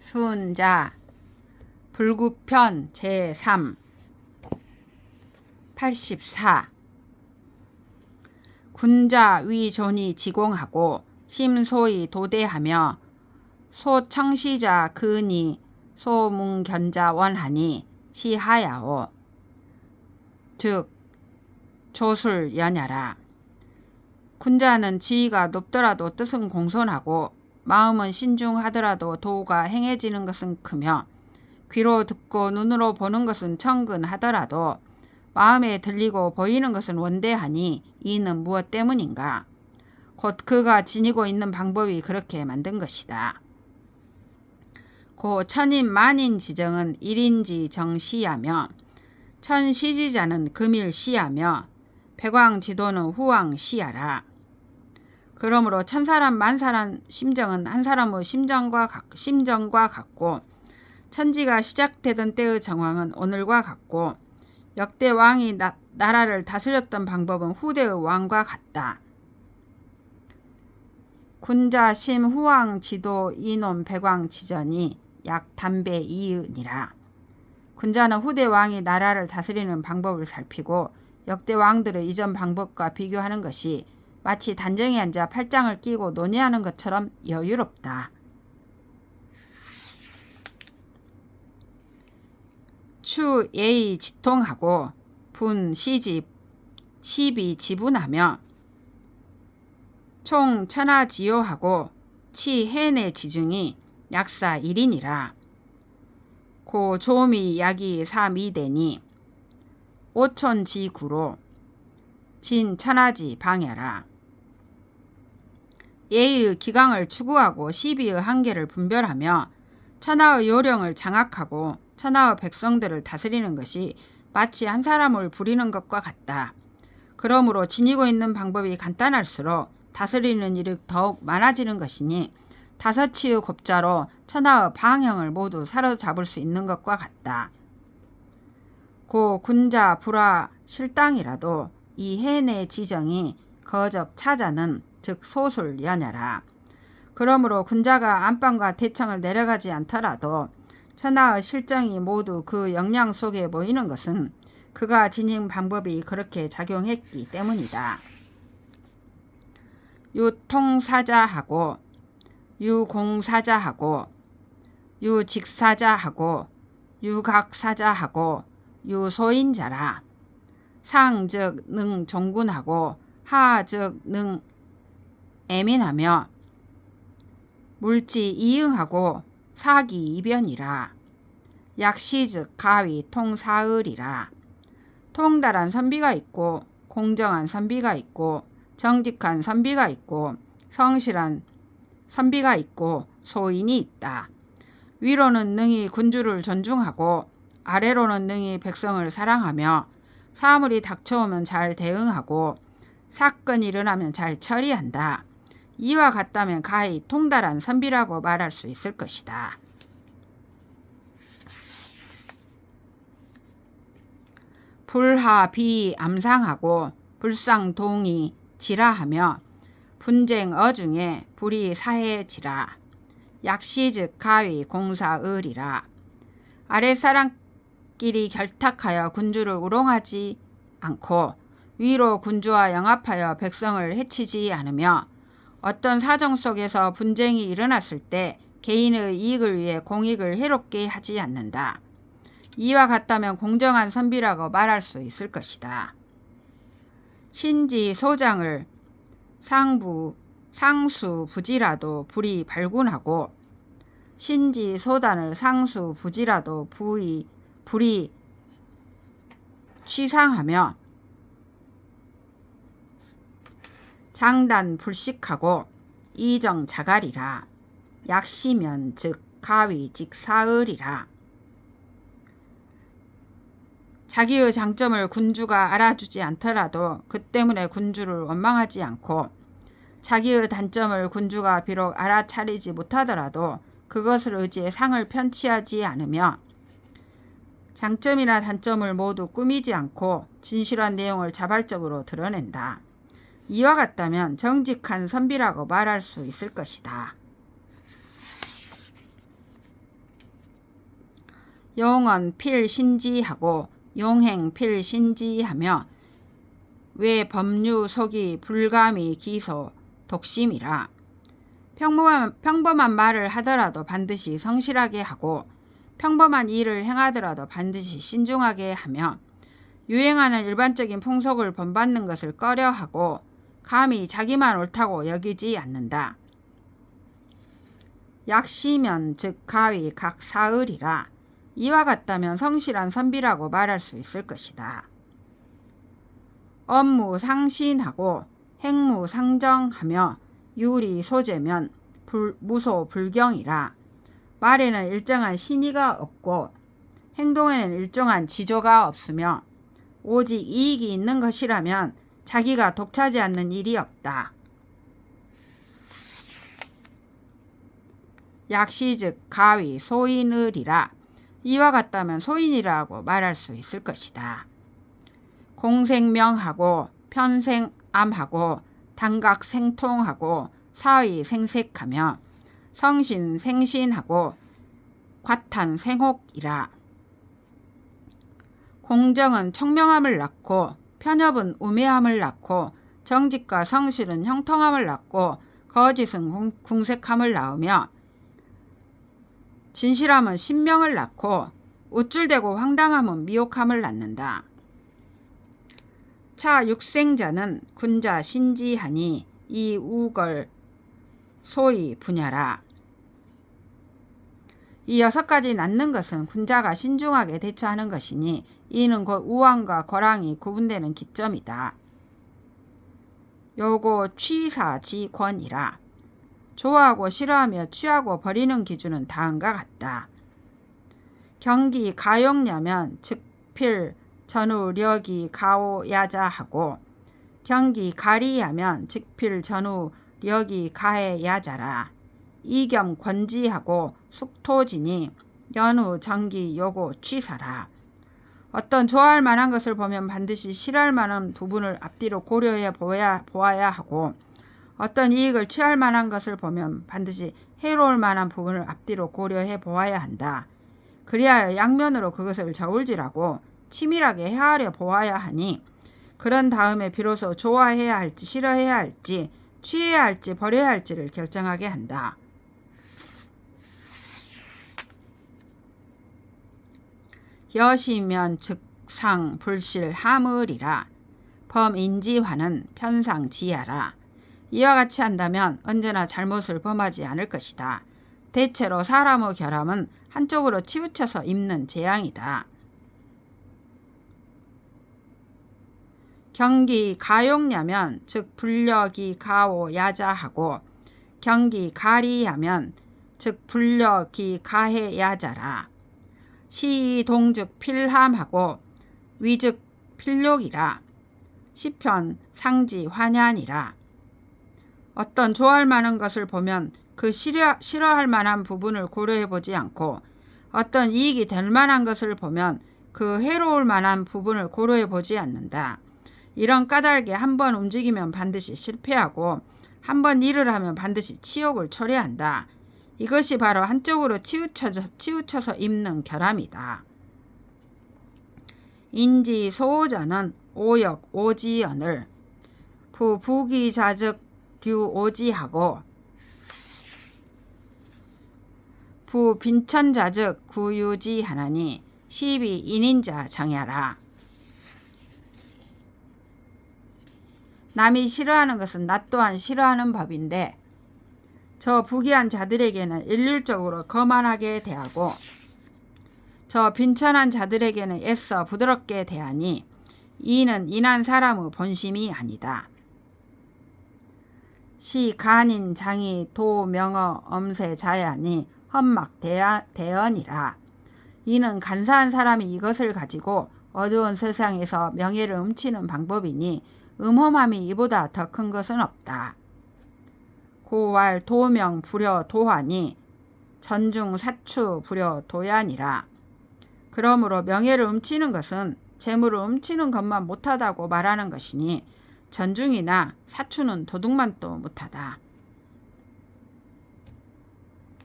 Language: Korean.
순자 불국편 제3 84 군자 위존이 지공하고 심소이 도대하며 소청시자 근이 소문견자 원하니 시하야오 즉 조술 연야라. 군자는 지위가 높더라도 뜻은 공손하고 마음은 신중하더라도 도가 행해지는 것은 크며 귀로 듣고 눈으로 보는 것은 청근하더라도 마음에 들리고 보이는 것은 원대하니 이는 무엇 때문인가? 곧 그가 지니고 있는 방법이 그렇게 만든 것이다. 고 천인 만인 지정은 일인지 정시하며 천시지자는 금일시하며 백왕지도는 후왕시하라. 그러므로 천사람 만사람 심정은 한 사람의 심정과 같고 천지가 시작되던 때의 정황은 오늘과 같고 역대 왕이 나라를 다스렸던 방법은 후대의 왕과 같다. 군자 심 후왕 지도 이논 백왕 지전이 약 담배 이은이라. 군자는 후대 왕이 나라를 다스리는 방법을 살피고 역대 왕들의 이전 방법과 비교하는 것이 마치 단정에 앉아 팔짱을 끼고 논의하는 것처럼 여유롭다. 추 예의 지통하고 분 시비 지분하며 총 천하지요하고 치 해내 지중이 약사 1인이라. 고 조미 약이 3이되니 오촌지구로 진 천하지 방야라. 예의 기강을 추구하고 시비의 한계를 분별하며 천하의 요령을 장악하고 천하의 백성들을 다스리는 것이 마치 한 사람을 부리는 것과 같다. 그러므로 지니고 있는 방법이 간단할수록 다스리는 일이 더욱 많아지는 것이니 다섯치의 곱자로 천하의 방향을 모두 사로잡을 수 있는 것과 같다. 고 군자 불화 실당이라도 이 해내 지정이 거적 차자는 즉 소술 연야라. 그러므로 군자가 안방과 대청을 내려가지 않더라도 천하의 실정이 모두 그 역량 속에 모이는 것은 그가 지닌 방법이 그렇게 작용했기 때문이다. 유통사자하고 유공사자하고 유직사자하고 유각사자하고 유소인자라. 상 즉 능 종군하고 하 즉 능 애민하며 물지 이응하고 사기 이변이라. 약시 즉 가위 통사을이라. 통달한 선비가 있고 공정한 선비가 있고 정직한 선비가 있고 성실한 선비가 있고 소인이 있다. 위로는 능히 군주를 존중하고 아래로는 능히 백성을 사랑하며 사물이 닥쳐오면 잘 대응하고 사건이 일어나면 잘 처리한다. 이와 같다면 가히 통달한 선비라고 말할 수 있을 것이다. 불하 비 암상하고 불상동이 지라하며 분쟁 어중에 불이 사해지라. 약시 즉 가위 공사을이라. 아랫사람끼리 결탁하여 군주를 우롱하지 않고 위로 군주와 영합하여 백성을 해치지 않으며 어떤 사정 속에서 분쟁이 일어났을 때 개인의 이익을 위해 공익을 해롭게 하지 않는다. 이와 같다면 공정한 선비라고 말할 수 있을 것이다. 신지 소장을 상수 부지라도 불이 발군하고 신지 소단을 상수 부지라도 불이 취상하며 장단 불식하고 이정 자갈이라. 약시면 즉 가위 직사을이라. 자기의 장점을 군주가 알아주지 않더라도 그 때문에 군주를 원망하지 않고 자기의 단점을 군주가 비록 알아차리지 못하더라도 그것을 의지해 상을 편취하지 않으며 장점이나 단점을 모두 꾸미지 않고 진실한 내용을 자발적으로 드러낸다. 이와 같다면 정직한 선비라고 말할 수 있을 것이다. 용언 필신지하고 용행 필신지하며 왜 법류 속이 불감이 기소 독심이라. 평범한 말을 하더라도 반드시 성실하게 하고 평범한 일을 행하더라도 반드시 신중하게 하며 유행하는 일반적인 풍속을 본받는 것을 꺼려하고 감히 자기만 옳다고 여기지 않는다. 약시면 즉 가위 각 사을이라. 이와 같다면 성실한 선비라고 말할 수 있을 것이다. 업무 상신하고 행무 상정하며 유리 소재면 무소 불경이라. 말에는 일정한 신의가 없고 행동에는 일정한 지조가 없으며 오직 이익이 있는 것이라면 자기가 독차지 않는 일이 없다. 약시 즉 가위 소인을이라. 이와 같다면 소인이라고 말할 수 있을 것이다. 공생명하고 편생암하고 단각생통하고 사의생색하며 성신생신하고 과탄생혹이라. 공정은 청명함을 낳고 편협은 우매함을 낳고 정직과 성실은 형통함을 낳고 거짓은 궁색함을 낳으며 진실함은 신명을 낳고 우쭐대고 황당함은 미혹함을 낳는다. 차 육생자는 군자 신지하니 이 우걸 소위 분야라. 이 6가지 낳는 것은 군자가 신중하게 대처하는 것이니 이는 곧 우왕과 거랑이 구분되는 기점이다. 요거 취사지권이라. 좋아하고 싫어하며 취하고 버리는 기준은 다음과 같다. 경기 가용냐면 즉필 전우력이 가오야자하고 경기 가리하면 즉필 전우력이 가해야자라. 이겸 권지하고 숙토지니 연후 정기 요고 취사라. 어떤 좋아할 만한 것을 보면 반드시 싫어할 만한 부분을 앞뒤로 고려해 보아야 하고 어떤 이익을 취할 만한 것을 보면 반드시 해로울 만한 부분을 앞뒤로 고려해 보아야 한다. 그리하여 양면으로 그것을 저울질하고 치밀하게 헤아려 보아야 하니 그런 다음에 비로소 좋아해야 할지 싫어해야 할지 취해야 할지 버려야 할지를 결정하게 한다. 여시면 즉상 불실 하물이라. 범인지화는 편상지하라. 이와 같이 한다면 언제나 잘못을 범하지 않을 것이다. 대체로 사람의 결함은 한쪽으로 치우쳐서 입는 재앙이다. 경기 가용냐면 즉 불력이 가오 야자하고 경기 가리하면 즉 불력이 가해 야자라. 시동즉 필함하고 위즉 필욕이라. 시편 상지 환ян이라. 어떤 좋아할 만한 것을 보면 그 싫어할 만한 부분을 고려해 보지 않고 어떤 이익이 될 만한 것을 보면 그 해로울 만한 부분을 고려해 보지 않는다. 이런 까닭에 한번 움직이면 반드시 실패하고 한번 일을 하면 반드시 치욕을 초래한다. 이것이 바로 한쪽으로 치우쳐서 입는 결함이다. 인지 소호자는 오역 오지연을 부기자즉 류오지하고 부빈천자즉 구유지하나니 시비 인인자 정야라. 남이 싫어하는 것은 나 또한 싫어하는 법인데 저 부귀한 자들에게는 일률적으로 거만하게 대하고 저 빈천한 자들에게는 애써 부드럽게 대하니 이는 인한 사람의 본심이 아니다. 시 간인 장이 도명어 엄세 자야니 험막 대언이라. 이는 간사한 사람이 이것을 가지고 어두운 세상에서 명예를 훔치는 방법이니 음험함이 이보다 더 큰 것은 없다. 고왈 도명 불여 도하니 전중 사추 불여 도야니라. 그러므로 명예를 훔치는 것은 재물을 훔치는 것만 못하다고 말하는 것이니 전중이나 사추는 도둑만 또 못하다.